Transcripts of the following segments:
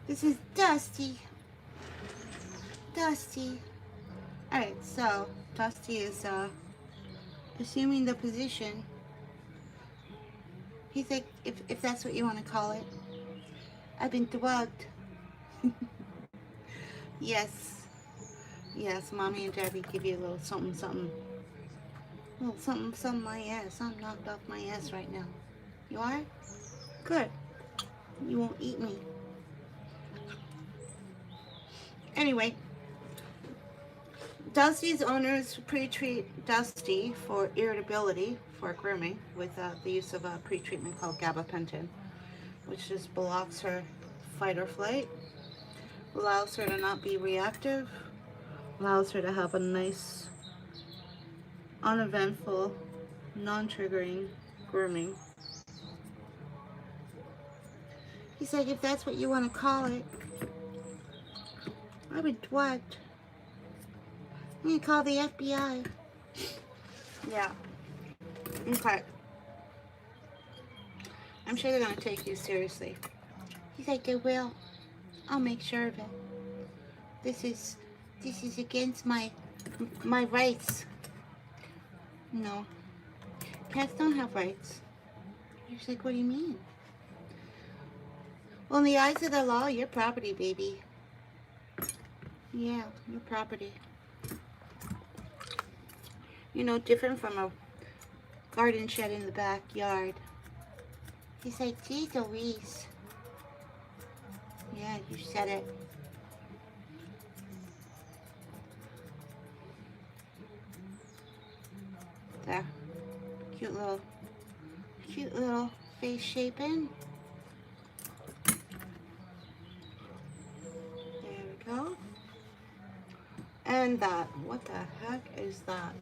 This is Dusty. Dusty. Alright, so Dusty is assuming the position. He's like, if that's what you want to call it. I've been drugged. Yes. Yes, Mommy and Daddy give you a little something, something. A little something, something my ass. I'm knocked off my ass right now. You are? Good. You won't eat me. Anyway, Dusty's owners pre-treat Dusty for irritability for grooming with the use of a pre-treatment called gabapentin, which just blocks her fight or flight, allows her to not be reactive, allows her to have a nice, uneventful, non-triggering grooming. He's like, if that's what you want to call it. I would what? I'm gonna call the FBI. Yeah. Okay. I'm sure they're gonna take you seriously. He's like, they will. I'll make sure of it. This is against my rights. No. Cats don't have rights. He's like, what do you mean? Well, in the eyes of the law, you're property, baby. Yeah, you're property. You know, different from a garden shed in the backyard. He's like, geez Louise. Yeah, you said it. There. Cute little face shaping. There we go. And that. What the heck is that?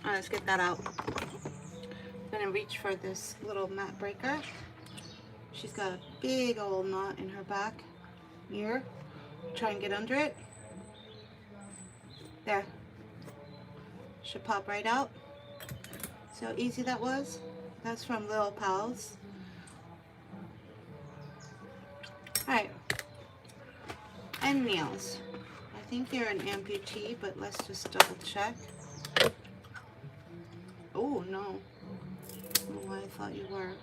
Alright, let's get that out. I'm gonna reach for this little mat breaker. She's got a big old knot in her back ear. Try and get under it. There. Should pop right out. See how easy that was? That's from Little Pals. Alright. And nails. I think you're an amputee, but let's just double check. Oh, no. I don't know why I thought you were.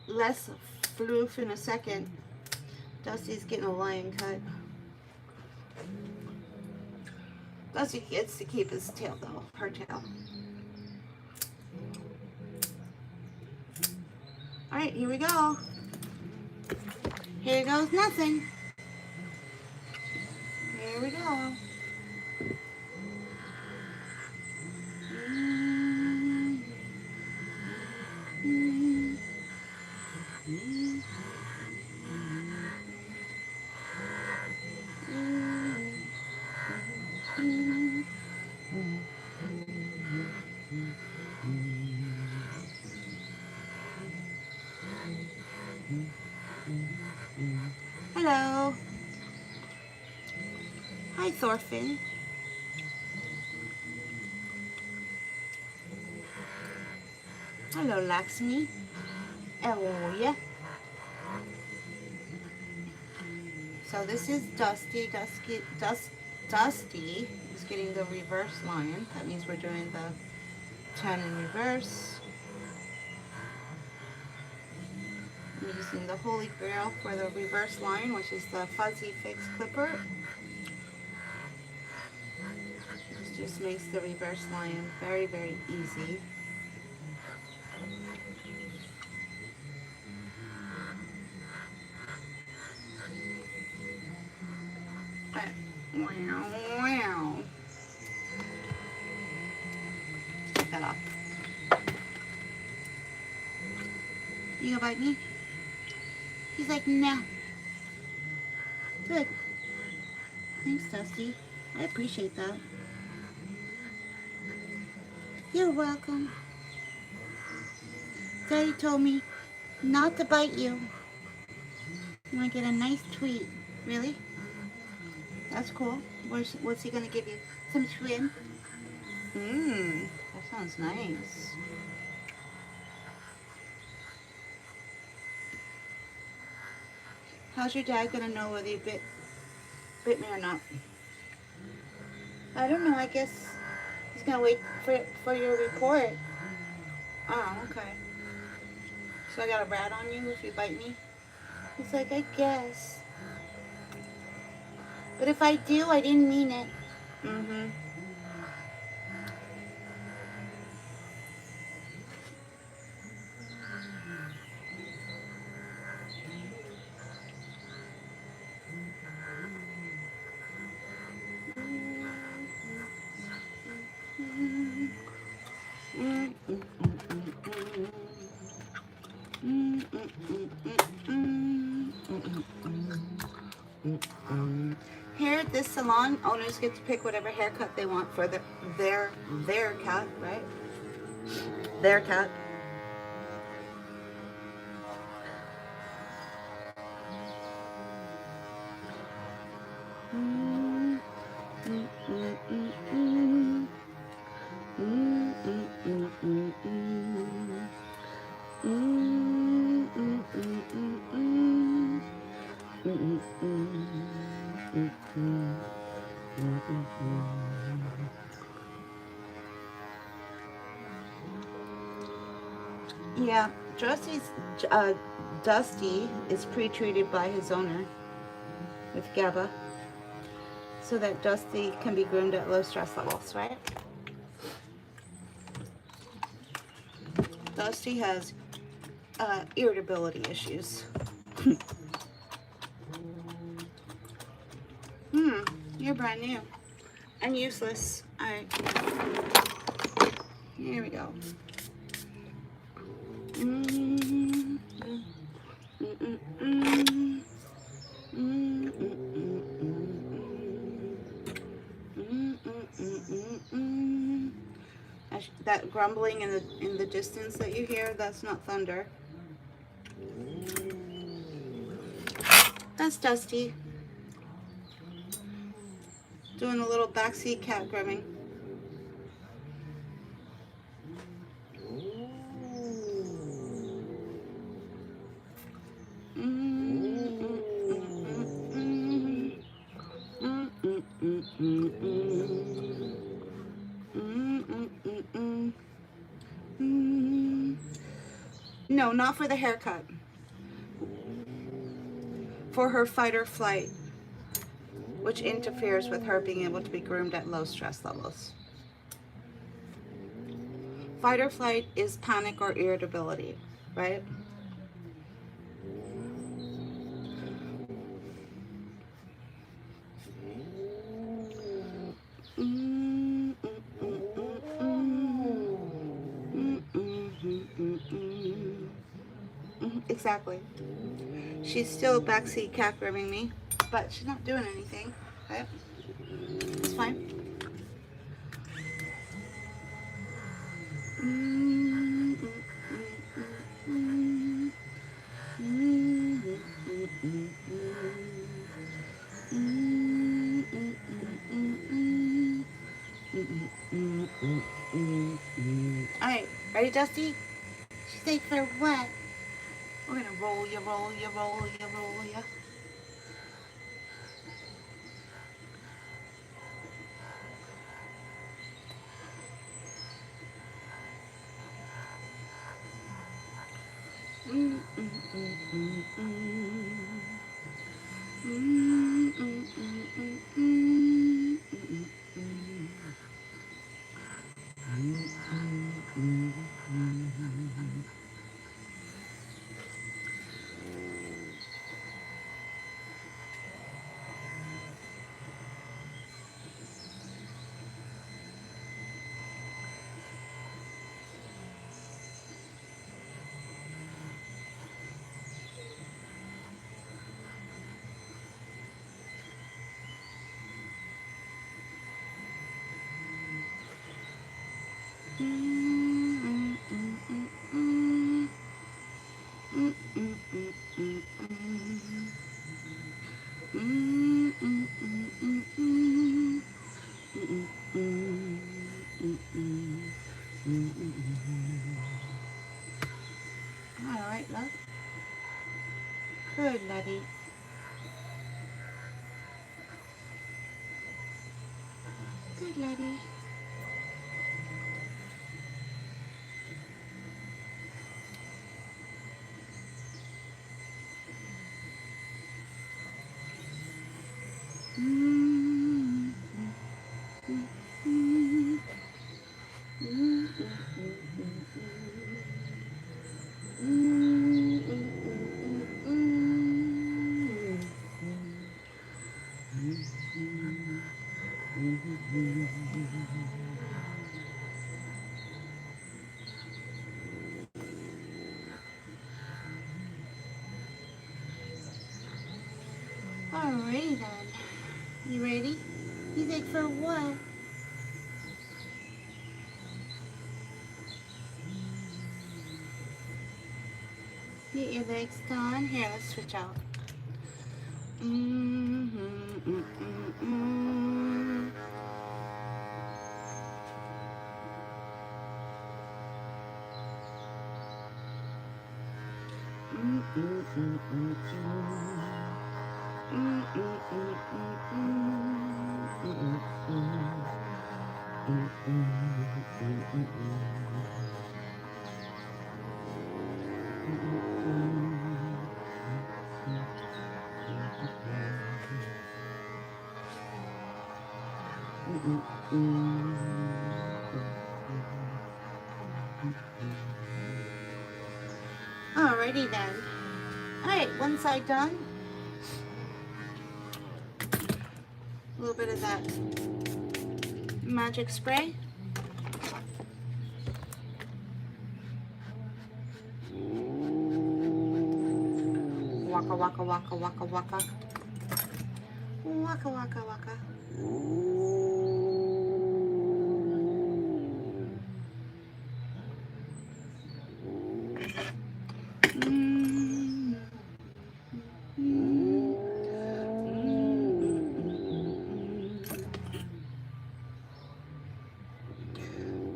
Less floof in a second. Dusty's getting a lion cut. Dusty gets to keep his tail though, her tail. Alright, here we go. Here goes nothing. Here we go. Hello. Hi, Thorfinn. Hello, Lakshmi. Oh, yeah. So this is Dusty. Dusty is getting the reverse line. That means we're doing the 10 in reverse. I'm using the Holy Grail for the reverse line, which is the Fuzzy Fix Clipper. This just makes the reverse line very, very easy. Wow. Take that off. You gonna bite me? He's like, nah. Good. Thanks, Dusty. I appreciate that. You're welcome. Daddy told me not to bite you. You want to get a nice tweet. Really? That's cool. What's he going to give you? Some shrimp? Mmm, that sounds nice. How's your dad going to know whether you bit me or not? I don't know. I guess he's going to wait for your report. Oh, okay. So I got a rat on you if you bite me? He's like, I guess. But if I do, I didn't mean it. Mm-hmm. Here at this salon, owners get to pick whatever haircut they want for their cat, right? Their cat. Yeah, Dusty is pre-treated by his owner with GABA so that Dusty can be groomed at low stress levels, right? Dusty has irritability issues. You're brand new and useless. All right, here we go. That grumbling in the distance that you hear, that's not thunder. That's Dusty doing a little backseat cat grooming. No, not for the haircut. For her fight or flight, which interferes with her being able to be groomed at low stress levels. Fight or flight is panic or irritability, right? Exactly. She's still backseat cat grooming me, but she's not doing anything. Okay? It's fine. Alright, ready, Dusty? She's like, for what? We're gonna roll ya, roll ya, roll ya, roll ya. Mm, mm, mm, mm, mm, mm, mm, mm, mm. Mm, mm, mm, mm, mm. Mm, mm, mm, mm, mm, mm. All right, love. Good, laddie. Good, laddie. Mm, mm, mm, mm, mm, Alrighty then. You ready? You think for what? Get your legs done. Here, let's switch out. Alrighty then. Alright, one side done. A little bit of that magic spray. Waka waka waka waka waka. Waka waka waka.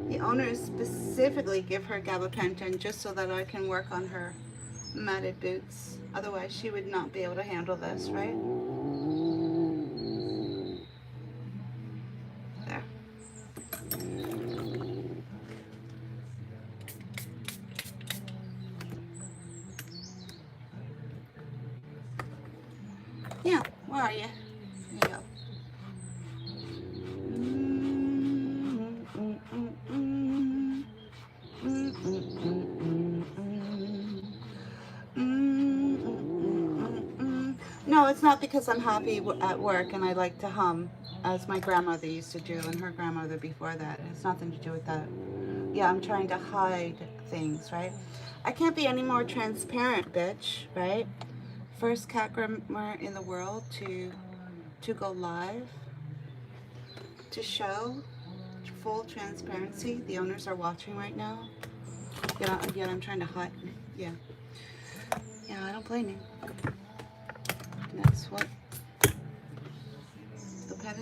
The owners specifically give her gabapentin just so that I can work on her matted boots. Otherwise, she would not be able to handle this, right? There. Yeah, where are you? There you go. No, it's not because I'm happy at work and I like to hum, as my grandmother used to do and her grandmother before that. It has nothing to do with that. Yeah, I'm trying to hide things, right? I can't be any more transparent, bitch, right? First cat groomer in the world to go live, to show full transparency. The owners are watching right now. Yeah, I'm trying to hide. Yeah. Yeah, I don't blame you. That's what the pet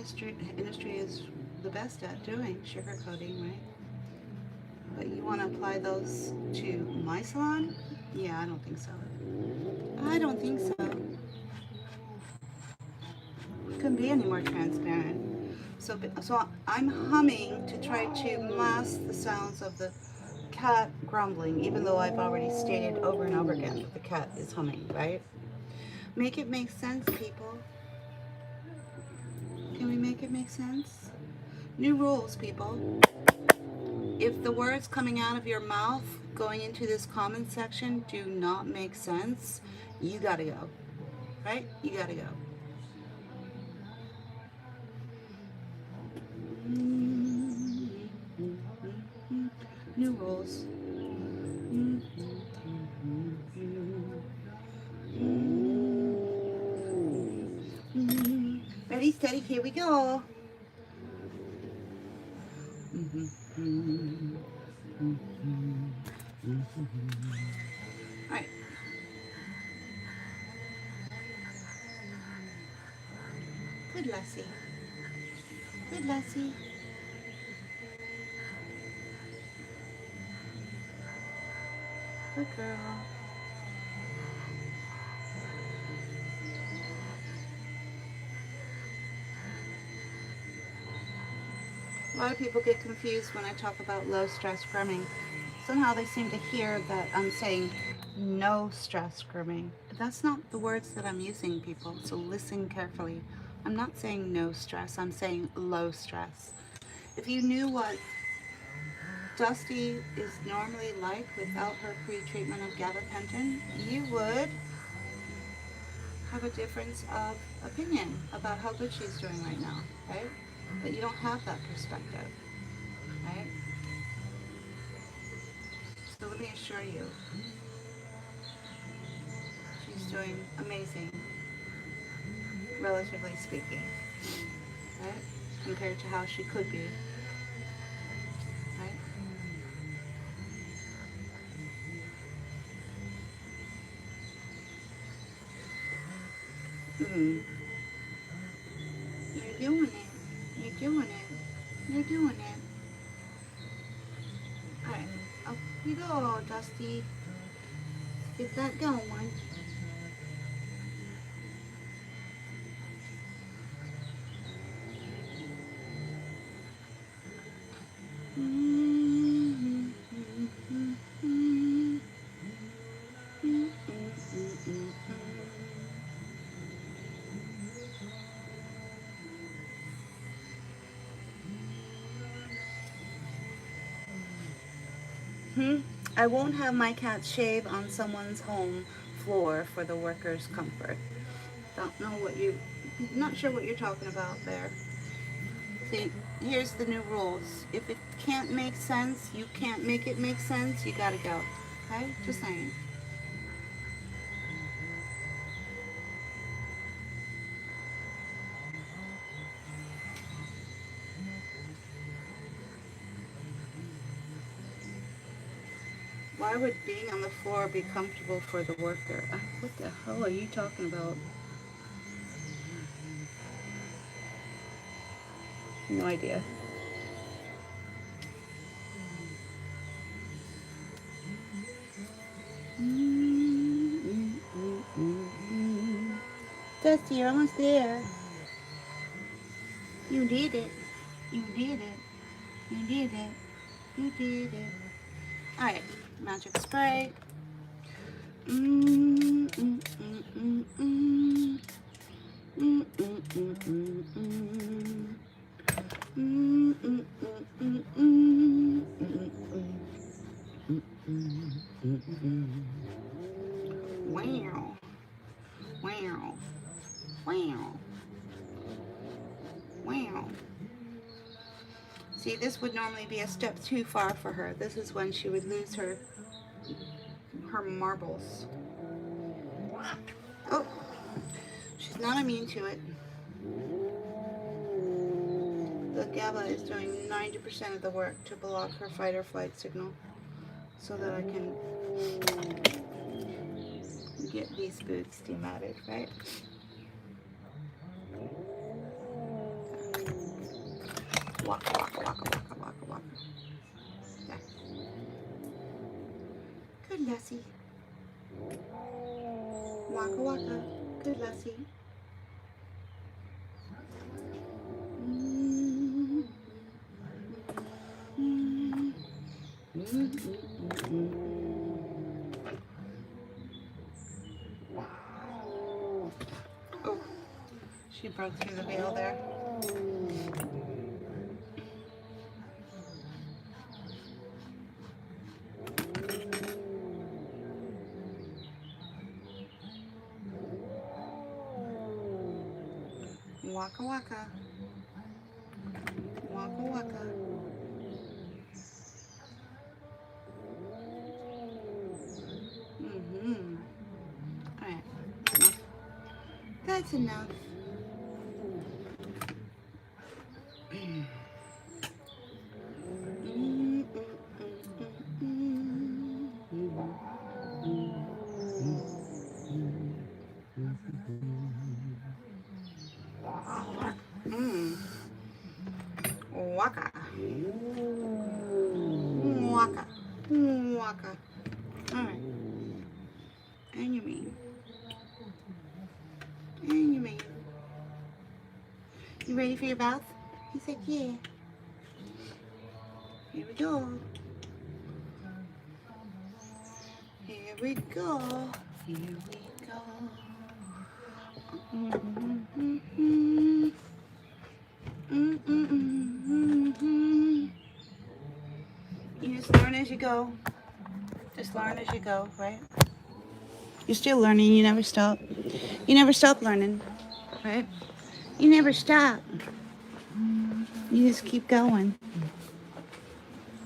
industry is the best at doing, sugarcoating, right? But you want to apply those to my salon? Yeah, I don't think so. I don't think so. Couldn't be any more transparent. So I'm humming to try to mask the sounds of the cat grumbling, even though I've already stated over and over again that the cat is humming, right? Make it make sense, people. Can we make it make sense? New rules, people. If the words coming out of your mouth going into this comment section do not make sense, you gotta go, right? You gotta go. New rules. Ready, steady, here we go. Alright. Good Lassie. Good Lassie. Good girl. A lot of people get confused when I talk about low stress grooming. Somehow they seem to hear that I'm saying no stress grooming. That's not the words that I'm using, people, so listen carefully. I'm not saying no stress, I'm saying low stress. If you knew what Dusty is normally like without her pre-treatment of gabapentin, you would have a difference of opinion about how good she's doing right now, right? But you don't have that perspective, right? So let me assure you, she's doing amazing, relatively speaking, right? Compared to how she could be, right? Mm. You're doing it. You're doing it. You're doing it. Alright, up you go, Dusty. Get that going. I won't have my cat shave on someone's home floor for the workers' comfort. Don't know what you, not sure what you're talking about there. See, here's the new rules. If it can't make sense, you can't make it make sense, you gotta go. Okay? Just saying. Why would being on the floor be comfortable for the worker? What the hell are you talking about? No idea. Dusty, you're almost there. You did it. You did it. You did it. You did it. Alright, magic spray. Wow. Wow. Wow. Wow. See, this would normally be a step too far for her. This is when she would lose her marbles. Oh, she's not immune to it. The GABA is doing 90% of the work to block her fight or flight signal so that I can get these boots dematted, right? Waka, waka, waka, waka, waka, waka. Yeah. Good Lassie. Waka, waka. Good Lassie. Oh, she broke through the veil there. Waka waka. Waka waka. Alright. That's enough. Waka. Waka. Alright. And your mane. And your mane. You ready for your bath? He said, yeah. Here we go. Here we go. Here we go. You just learn as you go. Just learn as you go, right? You're still learning. You never stop. You never stop learning, right? You never stop. You just keep going,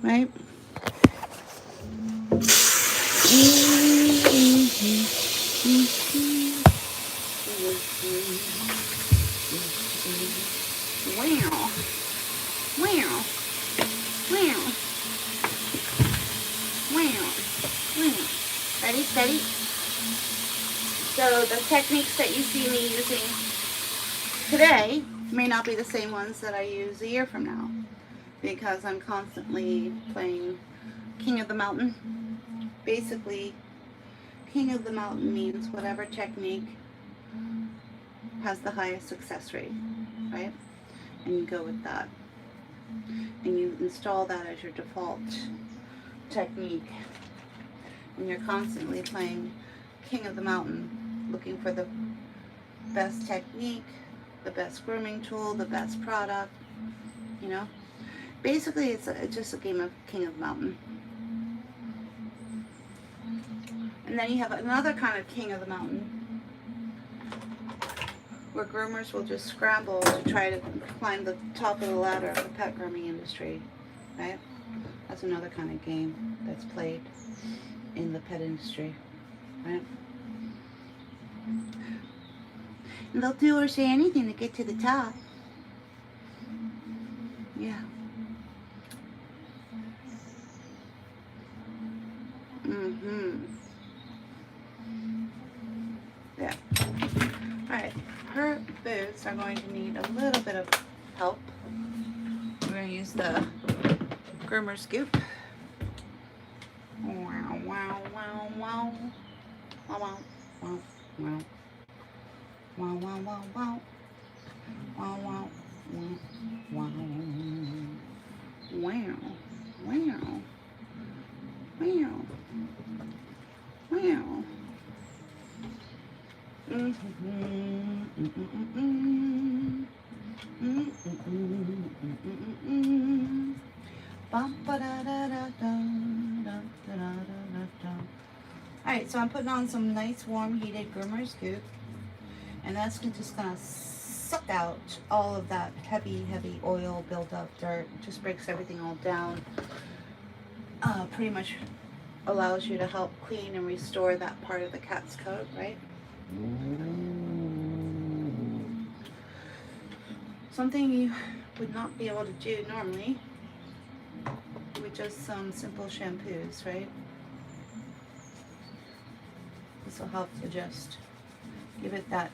right? Wow. Wow. Wow. Wow. Wow. Ready, steady. So the techniques that you see me using today may not be the same ones that I use a year from now, because I'm constantly playing King of the Mountain. Basically, King of the Mountain means whatever technique has the highest success rate, right? And you go with that. And you install that as your default technique. And you're constantly playing King of the Mountain, looking for the best technique, the best grooming tool, the best product, you know? Basically, it's just a game of King of the Mountain. And then you have another kind of King of the Mountain, where groomers will just scramble to try to climb the top of the ladder of the pet grooming industry, right? That's another kind of game that's played in the pet industry, right? And they'll do or say anything to get to the top. Yeah. Yeah. Alright, her boots are going to need a little bit of help. We're going to use the groomer scoop. Wow, wow, wow, wow. Wow, wow, wow, wow. Wow, wow, wow, wow. Wow, wow, wow, wow. Wow, wow. Wow. Wow. Alright, so I'm putting on some nice warm heated groomer's goop, and that's just gonna suck out all of that heavy oil buildup, dirt. Just breaks everything all down. Pretty much allows you to help clean and restore that part of the cat's coat, right? Something you would not be able to do normally with just some simple shampoos, right? This will help to just give it that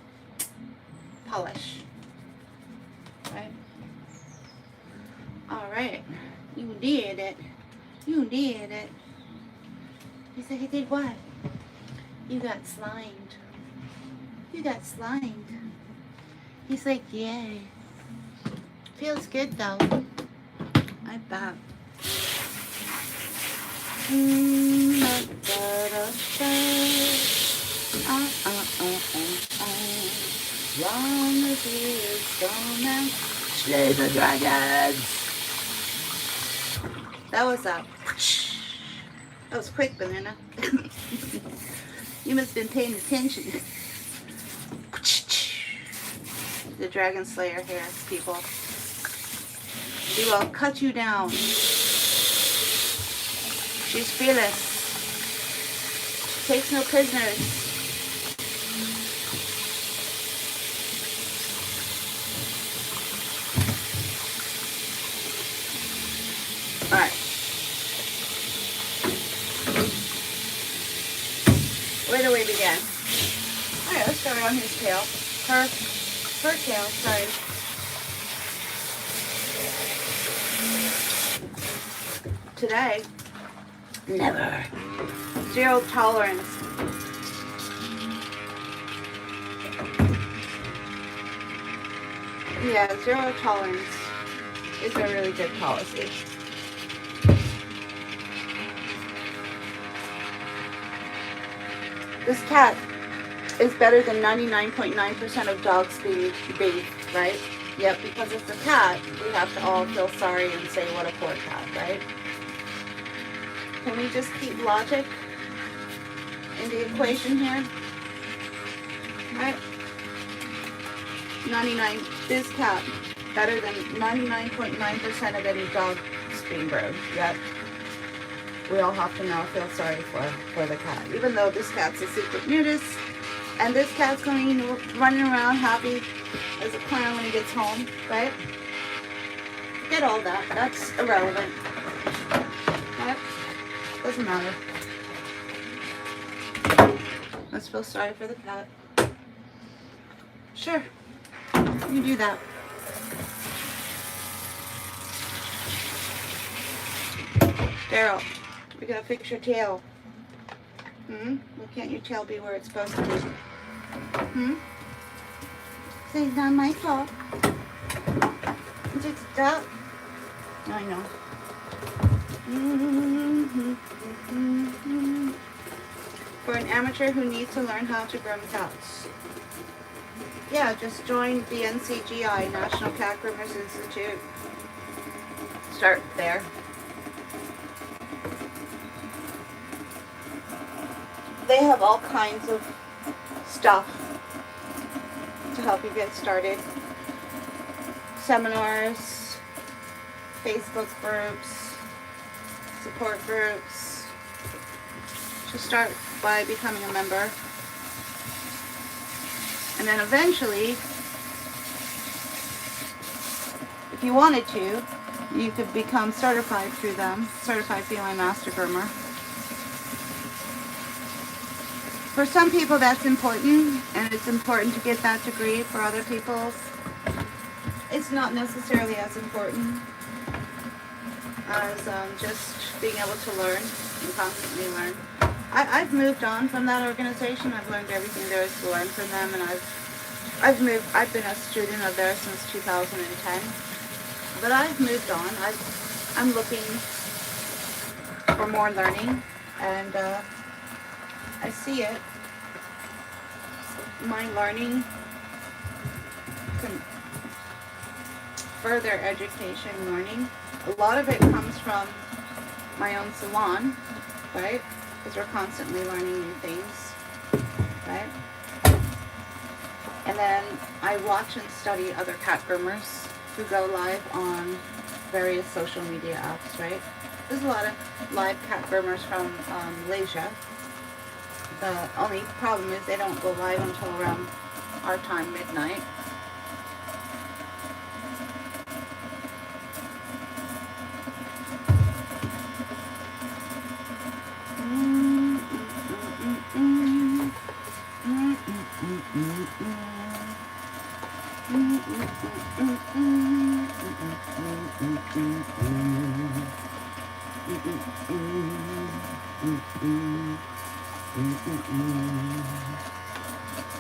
polish, right? All right, you did it. You did it. You said you did what? You got slimed. You got slimed. He's like, yay. Feels good though. I bet. Long as he is gone and slay the dragons. That was quick, Banana. You must have been paying attention. The Dragon Slayer here, people. She will cut you down. She's fearless. She takes no prisoners. Alright. Where do we begin? Alright, let's start on his tail. Her tail, sorry. Today, Never. Zero tolerance. Yeah, zero tolerance is a really good policy. This cat is better than 99.9% of dogs being bathed, right? Yep, because it's a cat, we have to all feel sorry and say what a poor cat, right? Can we just keep logic in the equation here? Right? 99, this cat, better than 99.9% of any dog being bred. Yep. We all have to now feel sorry for the cat. Even though this cat's a secret nudist, and this cat's going running around happy as a clown when he gets home, right? Forget all that. That's irrelevant. Right? Doesn't matter. Let's feel sorry for the cat. Sure. You do that. Daryl, we gotta fix your tail. Why can't your tail be where it's supposed to be? So it's not my fault. It's just stuck. I know. For an amateur who needs to learn how to groom cats. Yeah, just join the NCGI, National Cat Groomers Institute. Start there. They have all kinds of stuff to help you get started. Seminars, Facebook groups, support groups. Just start by becoming a member. And then eventually, if you wanted to, you could become certified through them, Certified Feline Master Groomer. For some people that's important, and it's important to get that degree. For other people, it's not necessarily as important as just being able to learn and constantly learn. I've moved on from that organization. I've learned everything there is to learn from them, and I've been a student of theirs since 2010. But I've moved on. I'm looking for more learning, and I see it. My learning, further education learning, a lot of it comes from my own salon, right? Because we're constantly learning new things, right? And then I watch and study other cat groomers who go live on various social media apps, right? There's a lot of live cat groomers from Malaysia. The only problem is they don't go live until around our time, midnight.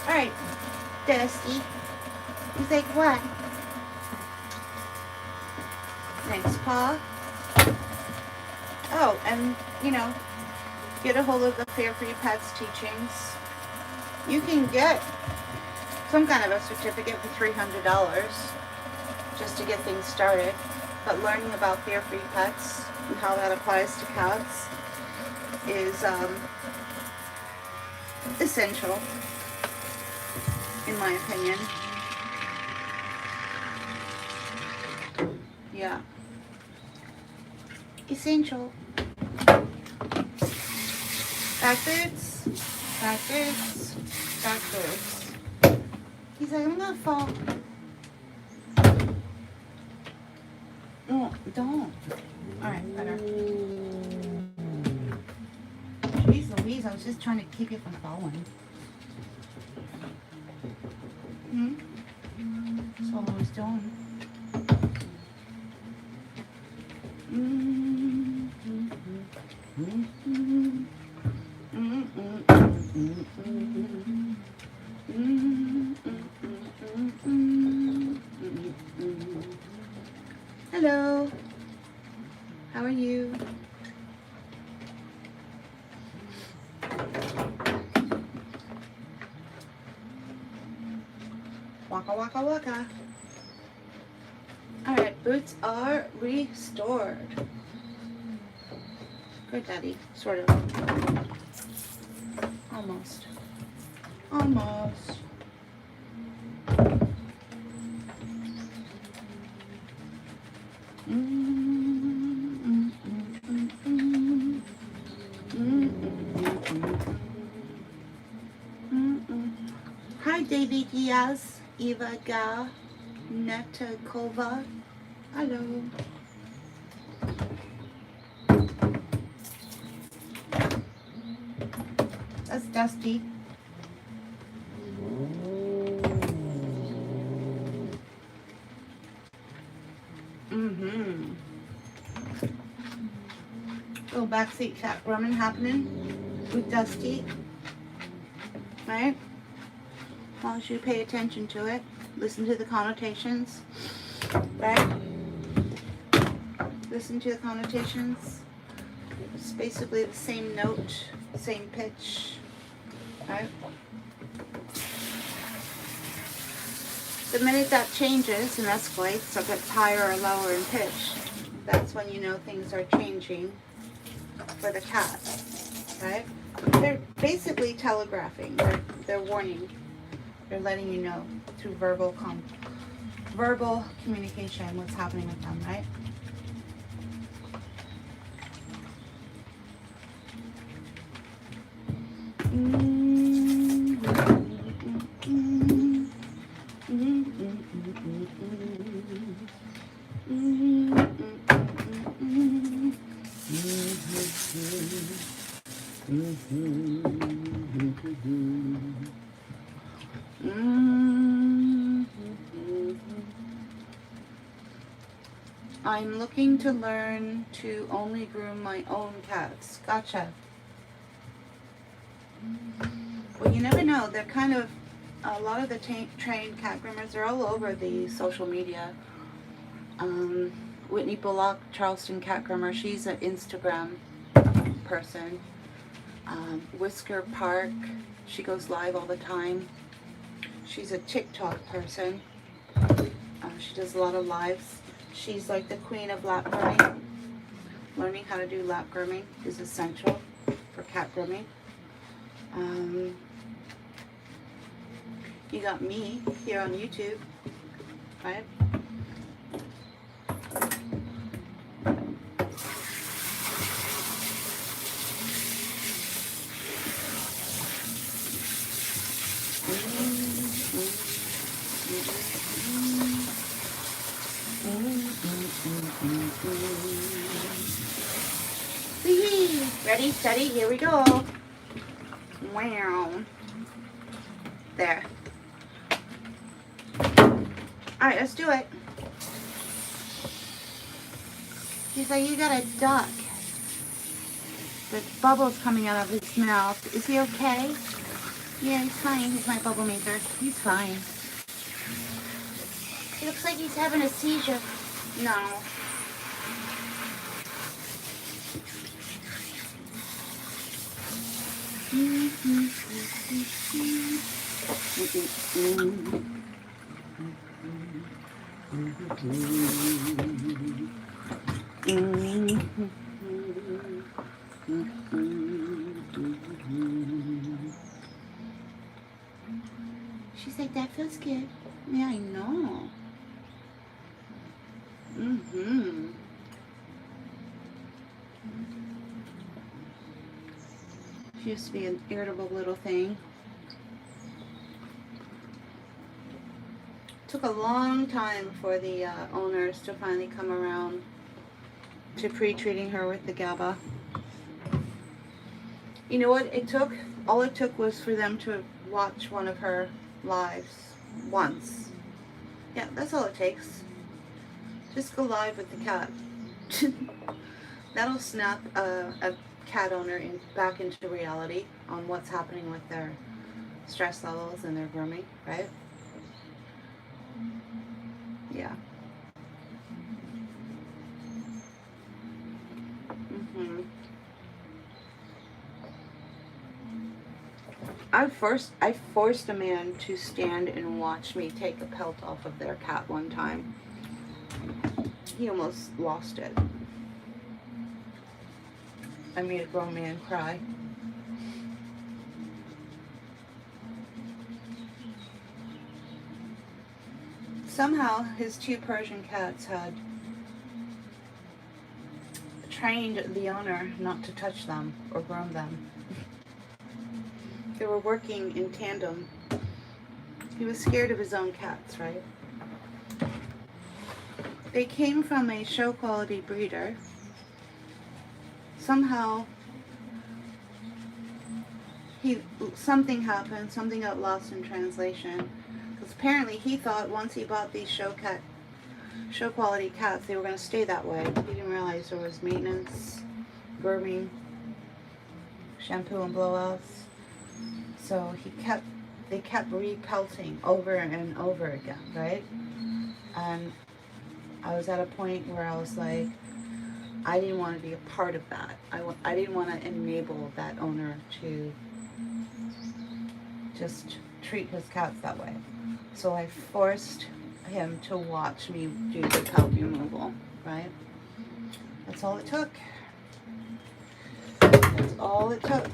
Alright, Dusty. He's like, what? Next paw. Oh, and, get a hold of the Fear Free Pets teachings. You can get some kind of a certificate for $300 just to get things started. But learning about Fear Free Pets and how that applies to cats is essential, in my opinion. Yeah. Essential. Backwards. Backwards. Backwards. He's like, I'm gonna fall. No, don't. Alright, better. Jeez Louise, I was just trying to keep you from falling. That's all I was doing. Waka waka waka. Alright, boots are restored. Good, Daddy. Sort of. Almost. Almost. Hi, David Diaz, Eva Ga, Netakova. Hello. That's Dusty. Little backseat chat grooming happening with Dusty, right? As long as you pay attention to it, listen to the connotations, right? Listen to the connotations. It's basically the same note, same pitch, right? The minute that changes and escalates or gets higher or lower in pitch, that's when you know things are changing for the cat, right? They're basically telegraphing. They're warning. They're letting you know through verbal communication what's happening with them, right? I'm looking to learn to only groom my own cats. Gotcha. Well, you never know. They're kind of, a lot of the trained cat groomers, they're all over the social media. Whitney Bullock, Charleston cat groomer, she's an Instagram person. Whisker Park, she goes live all the time. She's a TikTok person. She does a lot of lives. She's like the queen of lap grooming. Learning how to do lap grooming is essential for cat grooming. You got me here on YouTube, right? Ready, steady, here we go. Wow. There. Alright, let's do it. He's like, you got a duck. There's bubbles coming out of his mouth. Is he okay? Yeah, he's fine. He's my bubble maker. He's fine. He looks like he's having a seizure. No. She's like, that feels good. Yeah, I know. She used to be an irritable little thing. Took a long time for the owners to finally come around to pre-treating her with the GABA. You know what it took? All it took was for them to watch one of her lives once. Yeah, that's all it takes. Just go live with the cat. That'll snap a cat owner back into reality on what's happening with their stress levels and their grooming, right? Yeah. I forced a man to stand and watch me take a pelt off of their cat one time. He almost lost it. I made a grown man cry. Somehow his 2 Persian cats had trained the owner not to touch them or groom them. They were working in tandem. He was scared of his own cats, right? They came from a show quality breeder. Somehow something happened, something got lost in translation. Because apparently he thought once he bought these show quality cats, they were going to stay that way. He didn't realize there was maintenance, grooming, shampoo and blowouts. So they kept repelting over and over again, right? And I was at a point where I was like, I didn't want to be a part of that. I didn't want to enable that owner to just treat his cats that way. So I forced him to watch me do the pelt removal, right? That's all it took. That's all it took.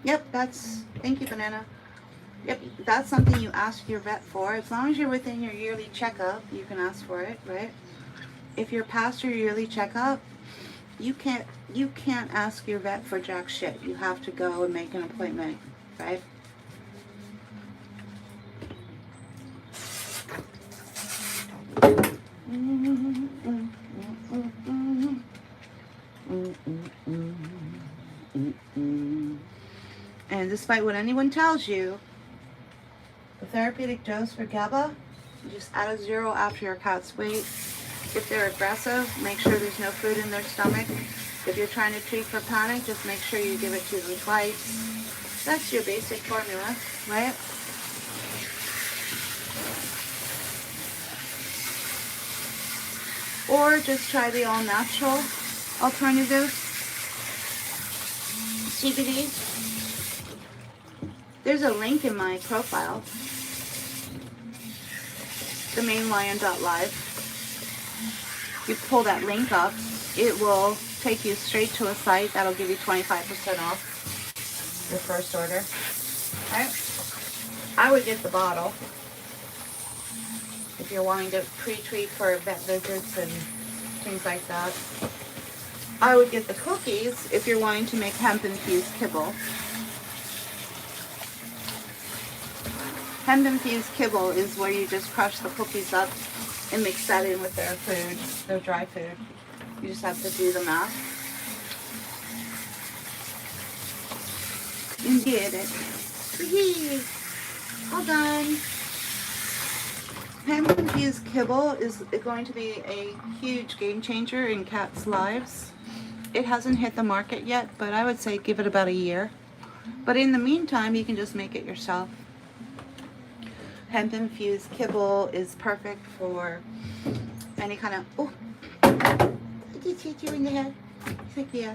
Yep, thank you, Banana. Yep, that's something you ask your vet for. As long as you're within your yearly checkup, you can ask for it, right? If you're past your yearly checkup, you can't ask your vet for jack shit. You have to go and make an appointment, right? And despite what anyone tells you, the therapeutic dose for GABA, you just add a 0 after your cat's weight. If they're aggressive, make sure there's no food in their stomach. If you're trying to treat for panic, just make sure you give it to them twice. That's your basic formula, right? Or just try the all-natural alternative, CBD. There's a link in my profile, themainlion.live. You pull that link up, it will take you straight to a site that'll give you 25% off your first order. Right? I would get the bottle if you're wanting to pre-treat for vet visits and things like that. I would get the cookies if you're wanting to make hemp-infused kibble. Hemp-infused kibble is where you just crush the cookies up and mix that in with their food, their dry food. You just have to do the math. And get it. Whee! All done. Hemp-infused kibble is going to be a huge game changer in cats' lives. It hasn't hit the market yet, but I would say give it about a year. But in the meantime, you can just make it yourself. Hemp-infused kibble is perfect for any kind of... Oh, did he hit you in the head? He's like, yeah.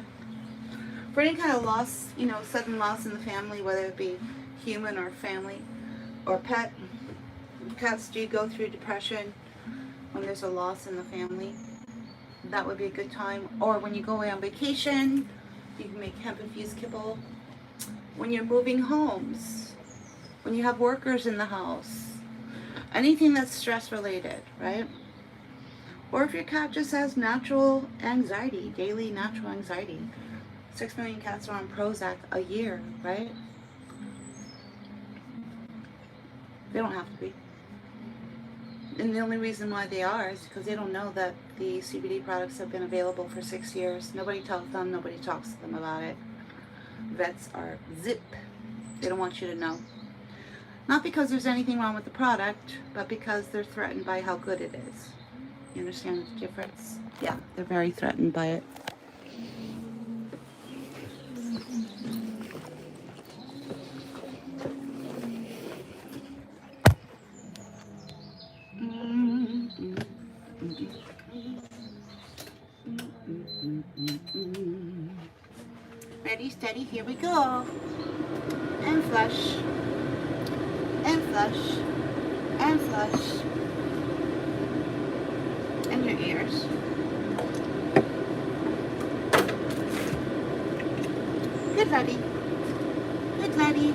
For any kind of loss, you know, sudden loss in the family, whether it be human or family or pet. Cats do go through depression when there's a loss in the family. That would be a good time. Or when you go away on vacation, you can make hemp-infused kibble. When you're moving homes, when you have workers in the house, anything that's stress related, right? Or if your cat just has natural anxiety, daily natural anxiety. 6 million cats are on Prozac a year, right? They don't have to be. And the only reason why they are is because they don't know that the CBD products have been available for 6 years. Nobody tells them, nobody talks to them about it. Vets are zip. They don't want you to know. Not because there's anything wrong with the product, but because they're threatened by how good it is. You understand the difference? Yeah, they're very threatened by it. Ready, steady, here we go. And flush. And flush. And flush. And your ears. Good laddie. Good laddie.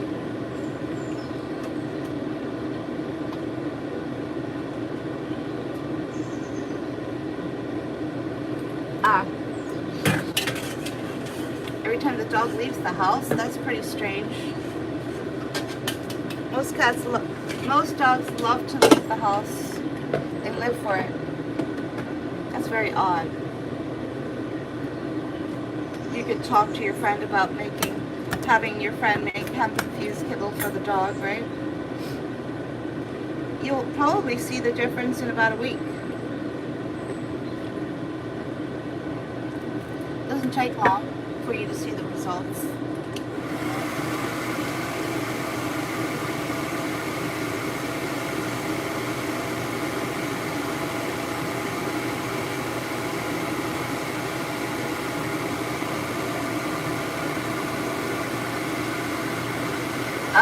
Every time the dog leaves the house, that's pretty strange. Most dogs love to leave the house. They live for it. That's very odd. You could talk to your friend about having your friend make hemp-infused kibble for the dog, right? You'll probably see the difference in about a week. Doesn't take long for you to see the results.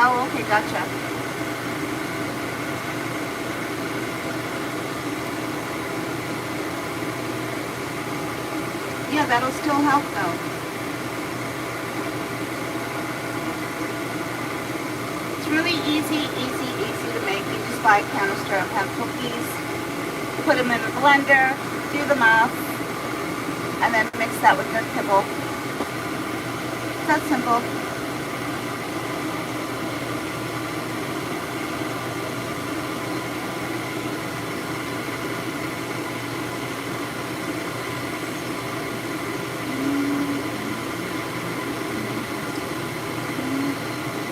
Oh, okay, gotcha. Yeah, that'll still help though. It's really easy to make. You just buy a canister of hemp cookies, put them in a blender, do the math, and then mix that with your kibble. It's that simple.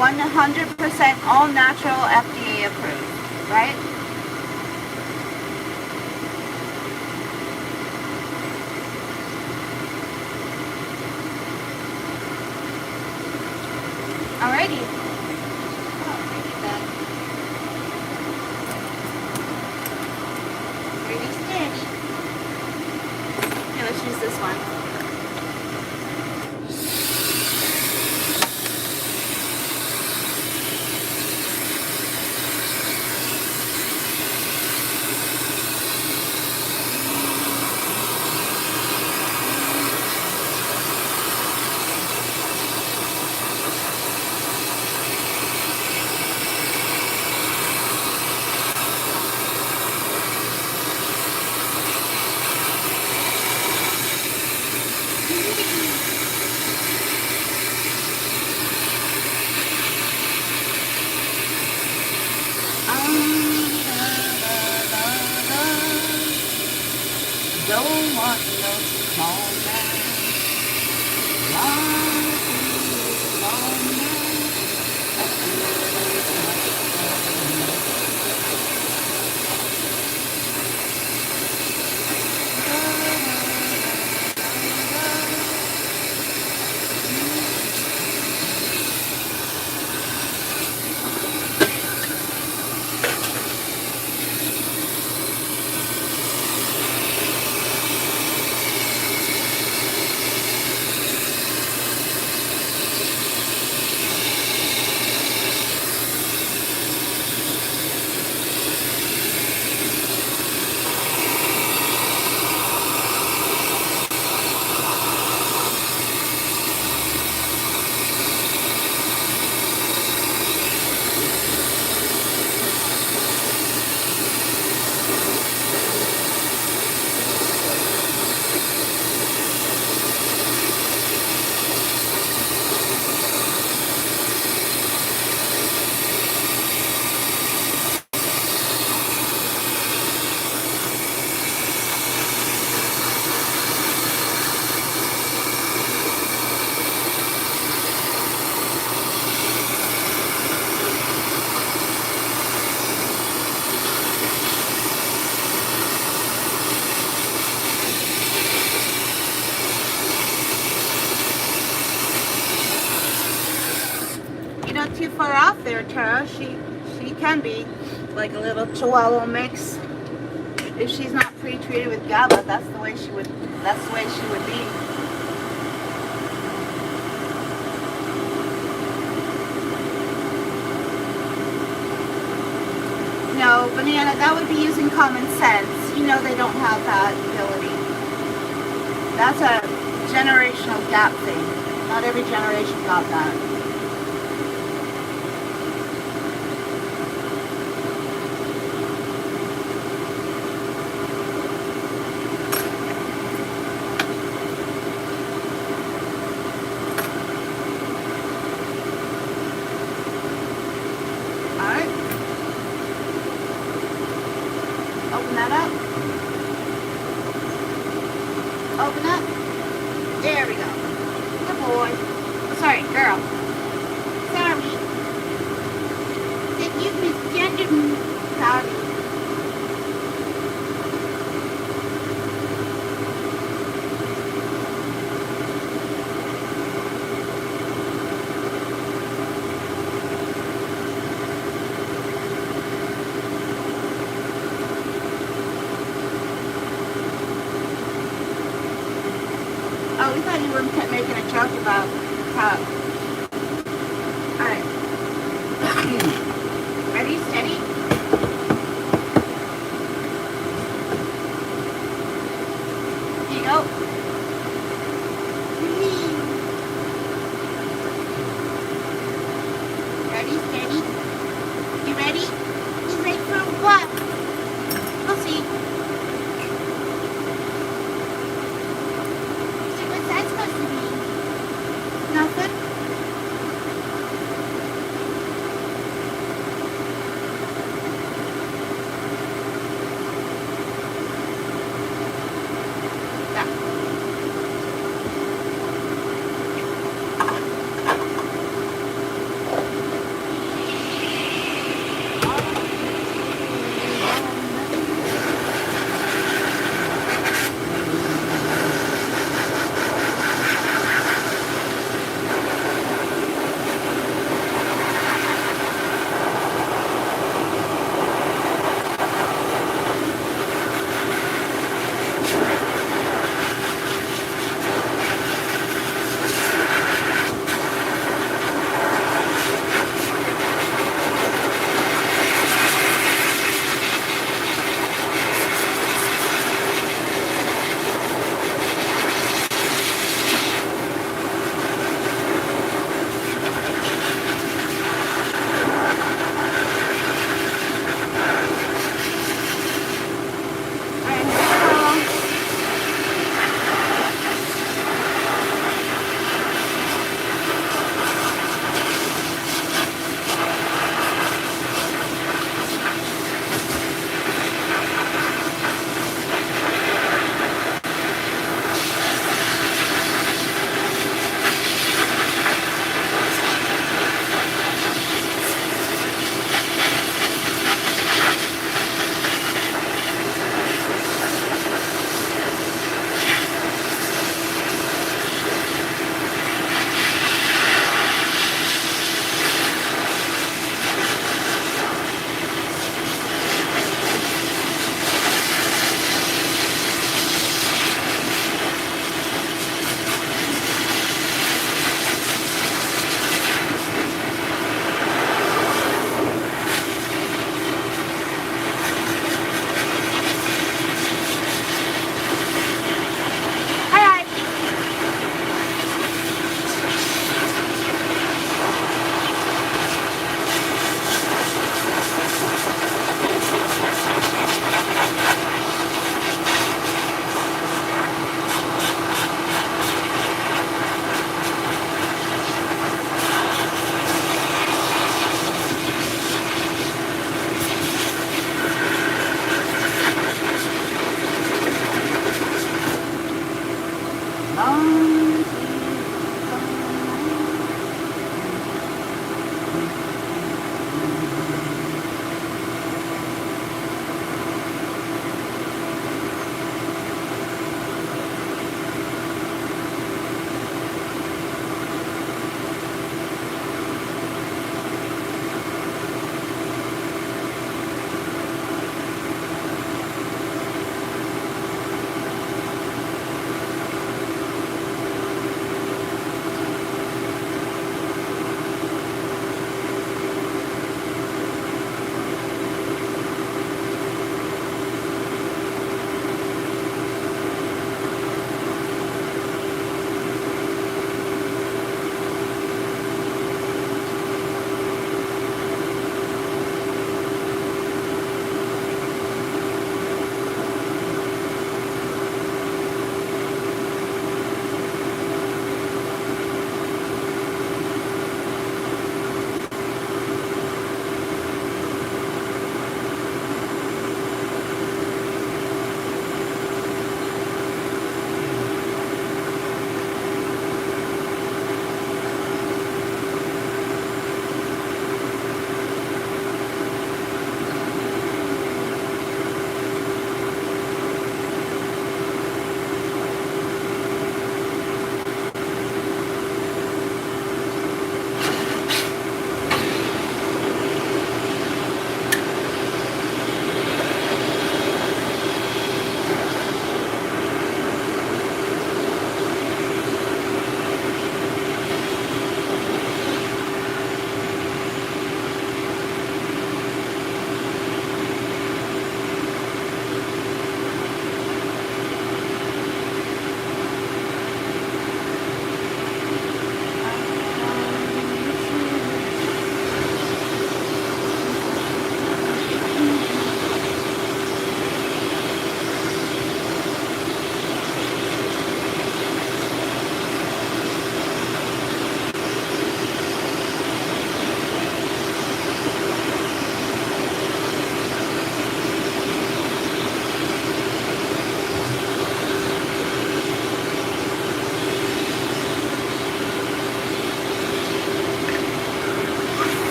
One 100% all natural, FDA approved, right? Alrighty. Ready, steady. Okay, let's use this one. Don't want no small man. You're not too far off there, Tara. She can be like a little Chihuahua mix. if she's not pre-treated with GABA, that's the way she would be. No, Banana, that would be using common sense. You know they don't have that ability. That's a generational gap thing. Not every generation got that. Open that up. Open up. There we go. Good boy. Oh, sorry, girl. Sorry. That you misgendered me. Sorry. Oh, we thought you were making a joke about how. Alright. Ready, steady? Here you go. Ready, steady? You ready? You ready for what? We'll see. What's that supposed to be? Nothing? Yeah.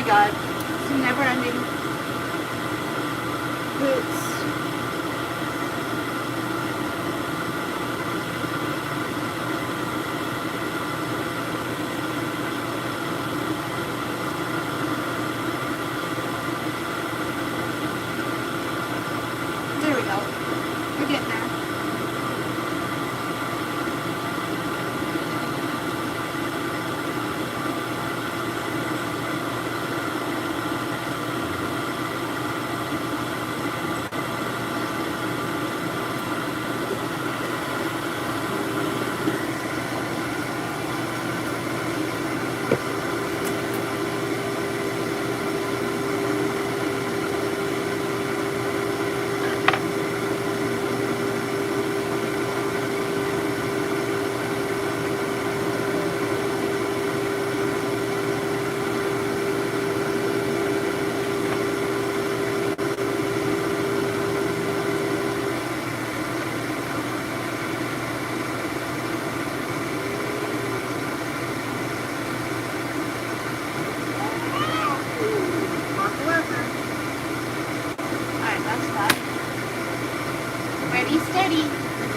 my god. It's never ending boots. There we go. We're getting there. Ready, steady.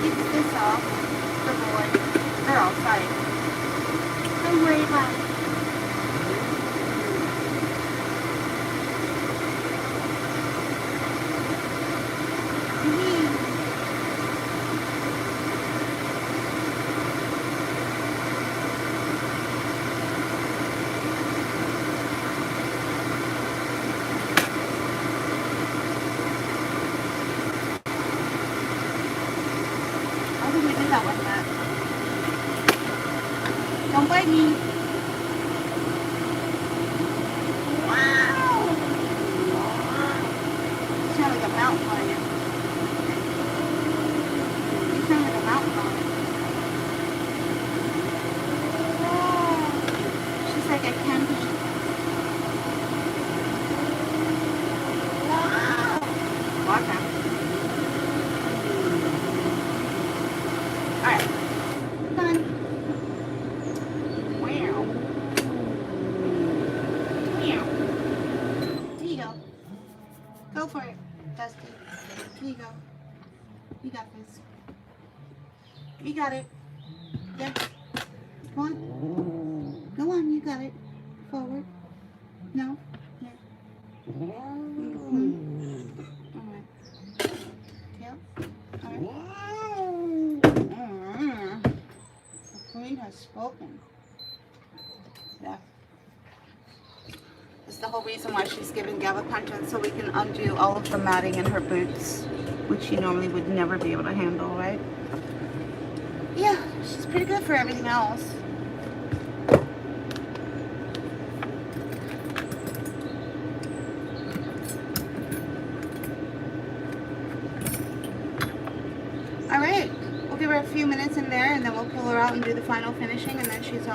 Keep this off the boy. Girl, sorry. Don't worry about it. That one, that. Don't bite me. Wow. You sound like a mountain lion. You sound like a mountain lion. Wow. She's like a candy. Wow. Walk out. Alright. Done. Wow. Meow. There you go. Go for it, Dusty. Here you go. You got this. You got it. Yeah. Go on. Go on, you got it. Forward. No. Yeah. Alright. Tail. Alright. Queen has spoken. Yeah. It's the whole reason why she's giving gabapentin, so we can undo all of the matting in her boots, which she normally would never be able to handle, right? Yeah, she's pretty good for everything else. All right. We'll give her a few minutes in there, and then we'll pull her out and do the final finishing, and then she'll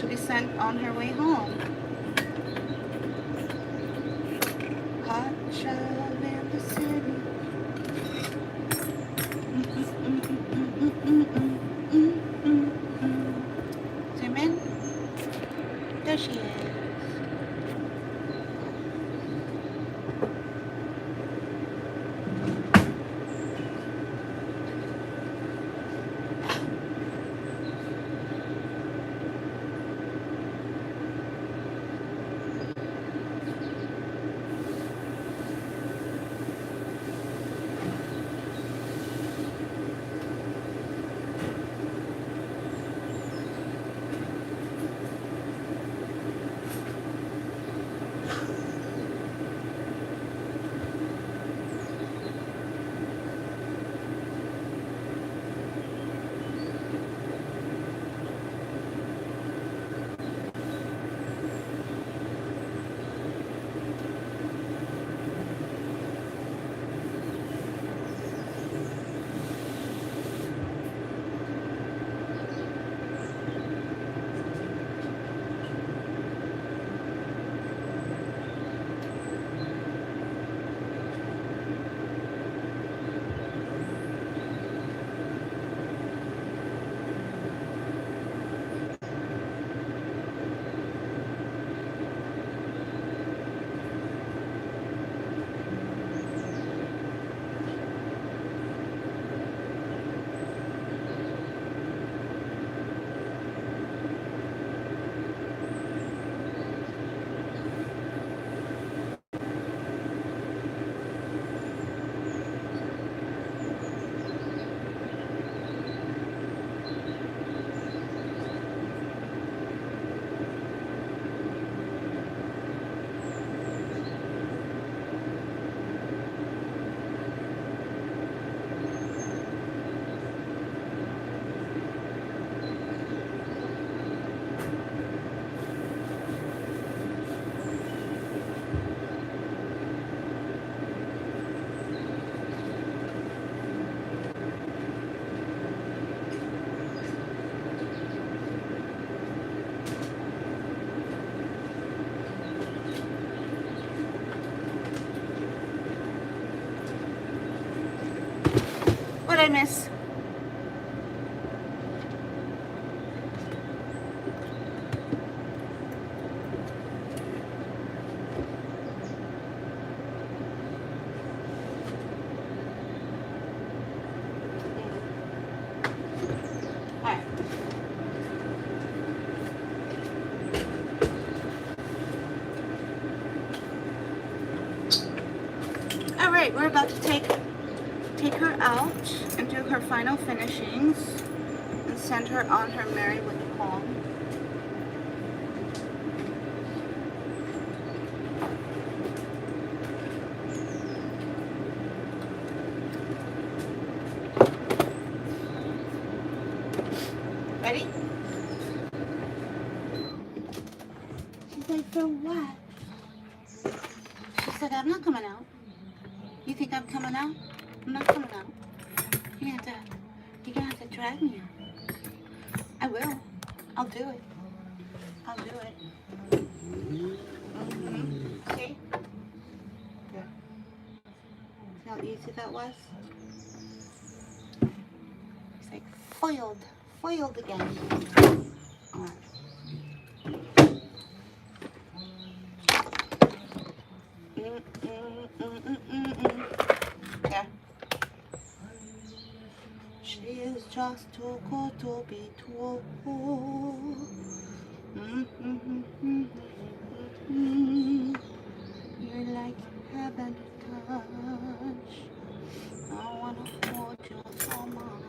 be sent on her way home. Hot child in the city. Zoom in. There she is. I miss? Alright, we're about to take her out and do her final finishings and send her on her merry way home. Ready? She's like, for what? She said, I'm not coming out. You think I'm coming out? I'm not coming out. You're gonna have to drag me out. I will. I'll do it. I'll do it. See? Yeah. See how easy that was? It's like foiled. Foiled again. Alright. Yeah. She is just too good to be true. You're like heaven to touch. I wanna hold you so much.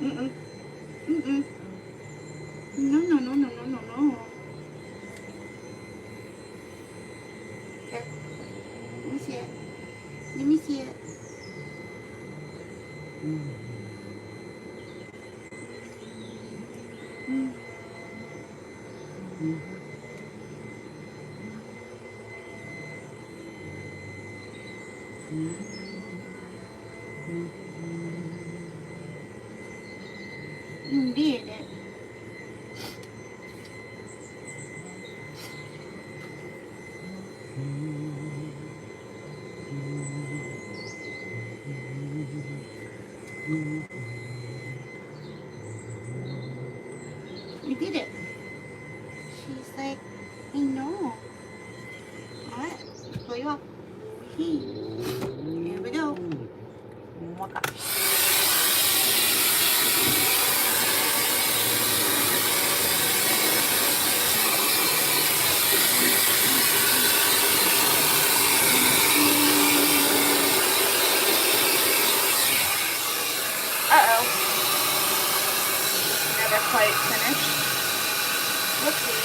Mm-mm. Mm-mm. No, no, no, no, no, no, no. Here, let me see it. Let me see it. Mm. You did it. You did it. She's like, I know. Alright, pull you up. Here we go. Waka. Uh-oh. Never quite finished. Whoopsie.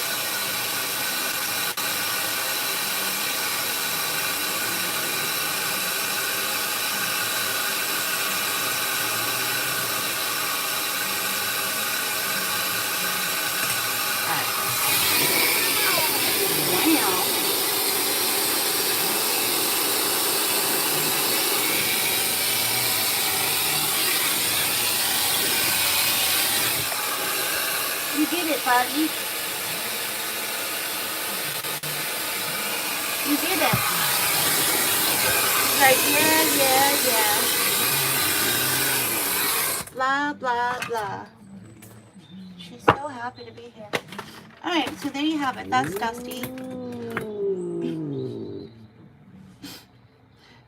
You did it, buddy. You did it. Like, yeah. Blah, blah, blah. She's so happy to be here. Alright, so there you have it. That's Dusty.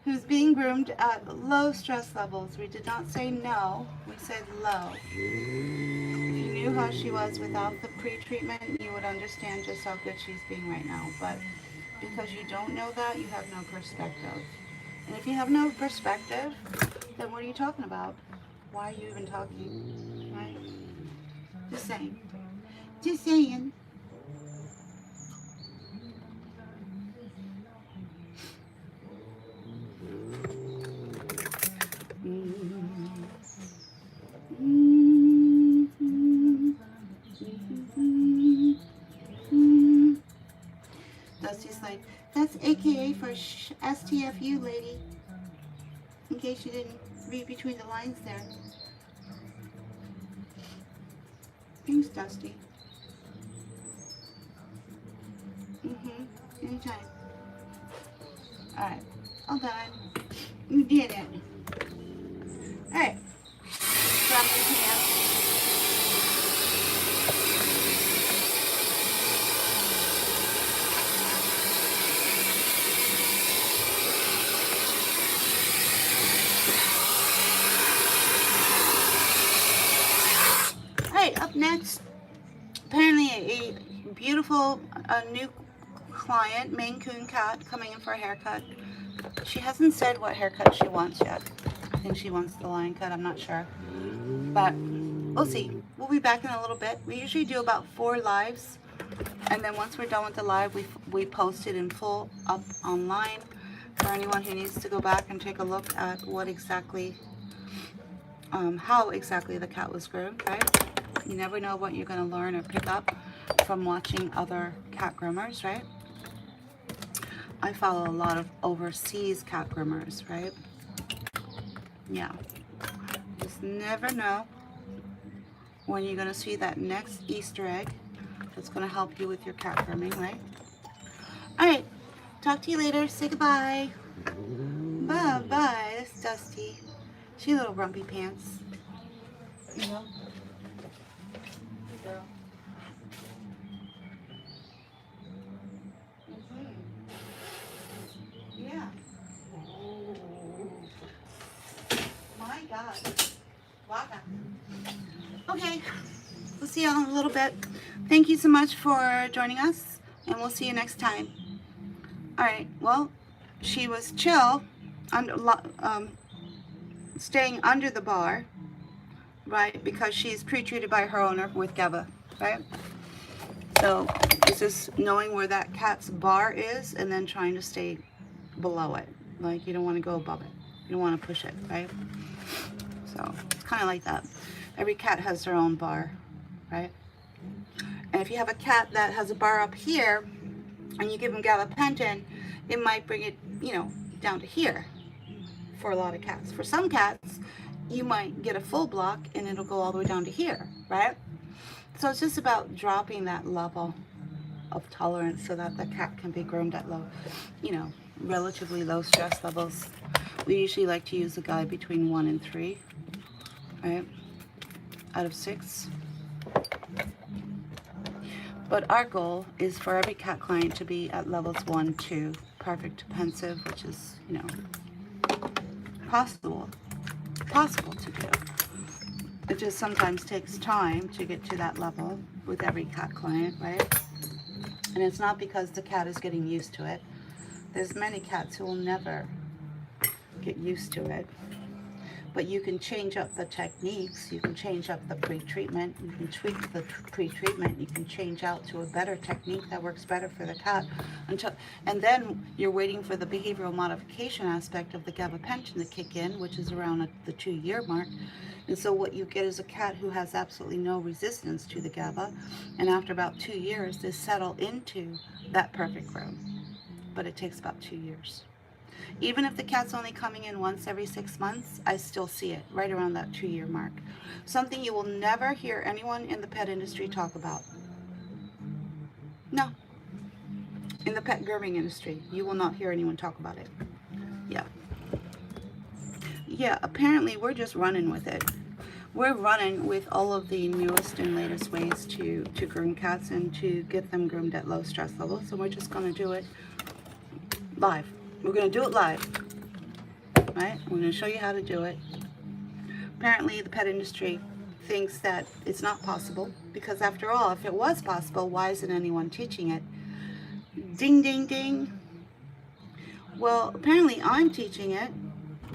Who's being groomed at low stress levels. We did not say no. We said low. If you knew how she was without the pre-treatment, you would understand just how good she's being right now. But because you don't know that, you have no perspective. And if you have no perspective, then what are you talking about? Why are you even talking? Right? Just saying. Just saying. Dusty's like, that's AKA for STFU, lady. In case you didn't read between the lines there. Thanks, Dusty. Anytime. Alright, all done. You did it. Alright. Grab your hand. Alright, up next, apparently a beautiful new client, Maine Coon cat, coming in for a haircut. She hasn't said what haircut she wants yet. I think she wants the line cut, I'm not sure. But we'll see. We'll be back in a little bit. We usually do about 4 lives. And then once we're done with the live, we post it in full up online for anyone who needs to go back and take a look at what exactly, how exactly the cat was groomed, right? You never know what you're going to learn or pick up from watching other cat groomers, right? I follow a lot of overseas cat groomers, right? Yeah. Just never know when you're going to see that next Easter egg that's going to help you with your cat grooming, right? Alright, talk to you later. Say goodbye. Bye-bye. That's Dusty. She little grumpy pants. You know? Good girl. Yeah. My God. Waka. Okay. We'll see y'all in a little bit. Thank you so much for joining us, and we'll see you next time. Alright, well, she was chill. staying under the bar, right? Because she's pre-treated by her owner with GABA, right? So it's just knowing where that cat's bar is and then trying to stay below it. Like you don't want to go above it. You don't want to push it, right? So it's kind of like that. Every cat has their own bar, right? And if you have a cat that has a bar up here and you give them gabapentin, it might bring it, you know, down to here for a lot of cats. For some cats, you might get a full block and it'll go all the way down to here, right? So it's just about dropping that level of tolerance so that the cat can be groomed at low, you know, relatively low stress levels. We usually like to use a guide between 1 and 3, right, out of 6. But our goal is for every cat client to be at levels 1, 2, perfect pensive, which is, you know, possible to do. It just sometimes takes time to get to that level with every cat client, right? And it's not because the cat is getting used to it. There's many cats who will never get used to it. But you can change up the techniques, you can change up the pre-treatment, you can tweak the pre-treatment, you can change out to a better technique that works better for the cat and then you're waiting for the behavioral modification aspect of the gabapentin to kick in, which is around the 2-year mark. And so what you get is a cat who has absolutely no resistance to the GABA, and after about 2 years they settle into that perfect groom. But it takes about 2 years. Even if the cat's only coming in once every 6 months, I still see it right around that 2-year mark. Something you will never hear anyone in the pet industry talk about. No. In the pet grooming industry, you will not hear anyone talk about it. Yeah. Yeah, apparently we're just running with it. We're running with all of the newest and latest ways to groom cats and to get them groomed at low stress levels. And we're just going to do it live. We're going to do it live, right? We're going to show you how to do it. Apparently, the pet industry thinks that it's not possible because, after all, if it was possible, why isn't anyone teaching it? Ding, ding, ding. Well, apparently I'm teaching it,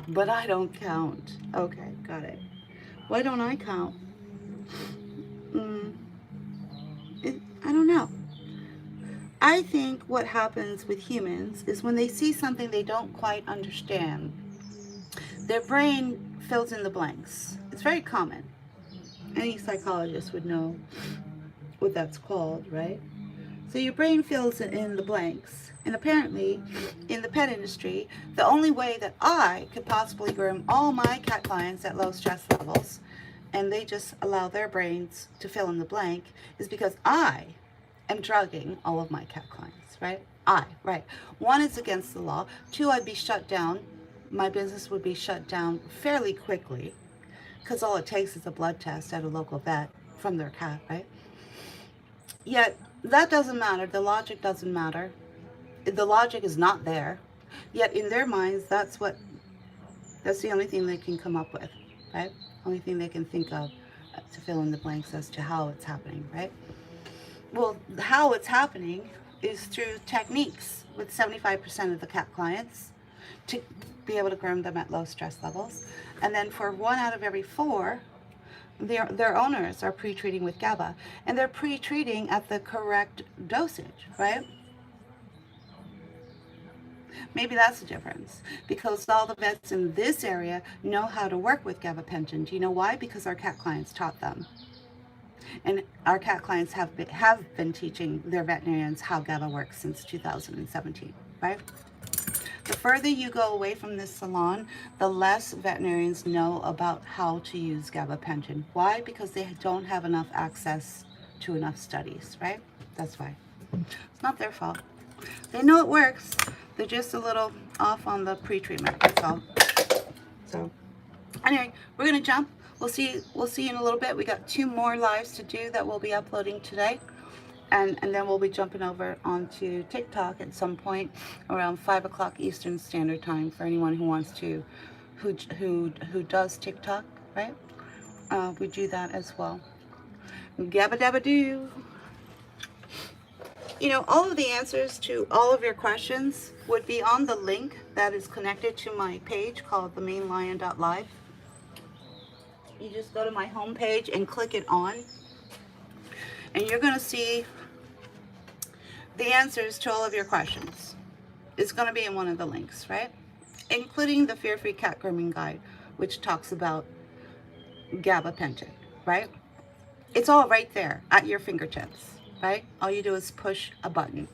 but I don't count. Okay, got it. Why don't I count? I don't know. I think what happens with humans is when they see something they don't quite understand, their brain fills in the blanks. It's very common. Any psychologist would know what that's called, right? So your brain fills in the blanks. And apparently, in the pet industry, the only way that I could possibly groom all my cat clients at low stress levels, and they just allow their brains to fill in the blank, is because I am drugging all of my cat clients, right? Right. 1, it's against the law. 2, I'd be shut down. My business would be shut down fairly quickly because all it takes is a blood test at a local vet from their cat, right? Yet that doesn't matter. The logic doesn't matter. The logic is not there. Yet in their minds, that's the only thing they can come up with, right? Only thing they can think of to fill in the blanks as to how it's happening, right? Well, how it's happening is through techniques with 75% of the cat clients to be able to groom them at low stress levels. And then for 1 out of every 4, their owners are pre-treating with GABA. And they're pre-treating at the correct dosage, right? Maybe that's the difference, because all the vets in this area know how to work with gabapentin. Do you know why? Because our cat clients taught them. And our cat clients have been teaching their veterinarians how GABA works since 2017, right? The further you go away from this salon, the less veterinarians know about how to use gabapentin. Why? Because they don't have enough access to enough studies, right? That's why. It's not their fault. They know it works. They're just a little off on the pre-treatment, that's all. So anyway, we're gonna jump. We'll see you in a little bit. We got 2 more lives to do that we'll be uploading today. And then we'll be jumping over onto TikTok at some point around 5 o'clock Eastern Standard Time for anyone who wants to, who does TikTok, right? We do that as well. Gabba dabba doo. You know, all of the answers to all of your questions would be on the link that is connected to my page called themainlion.live. you just go to my home page and click it on, and you're going to see the answers to all of your questions. It's going to be in one of the links, right? Including the Fear-Free Cat Grooming Guide, which talks about gabapentin, right? It's all right there at your fingertips, right? All you do is push a button.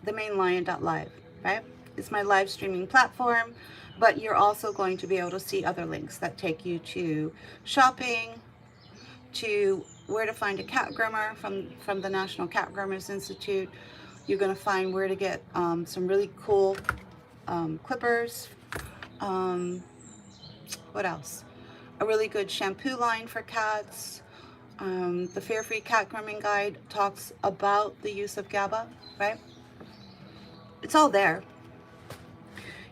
TheMainLion.live, right? It's my live streaming platform, but you're also going to be able to see other links that take you to shopping, to where to find a cat groomer from the National Cat Groomers Institute. You're going to find where to get some really cool clippers. What else? A really good shampoo line for cats. The Fear-Free Cat Grooming Guide talks about the use of GABA, right? It's all there.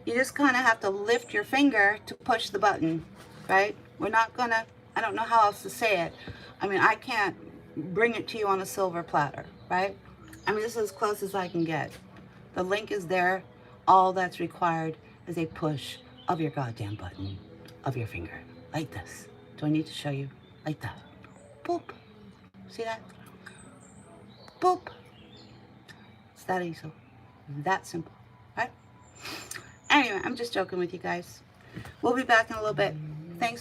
You just kind of have to lift your finger to push the button, right? We're not gonna, I don't know how else to say it. I mean, I can't bring it to you on a silver platter, right? I mean, this is as close as I can get. The link is there. All that's required is a push of your goddamn button of your finger, like this. Do I need to show you? Like that. Boop. See that? Boop. It's that easy. That simple, right? Anyway, I'm just joking with you guys. We'll be back in a little bit. Thanks for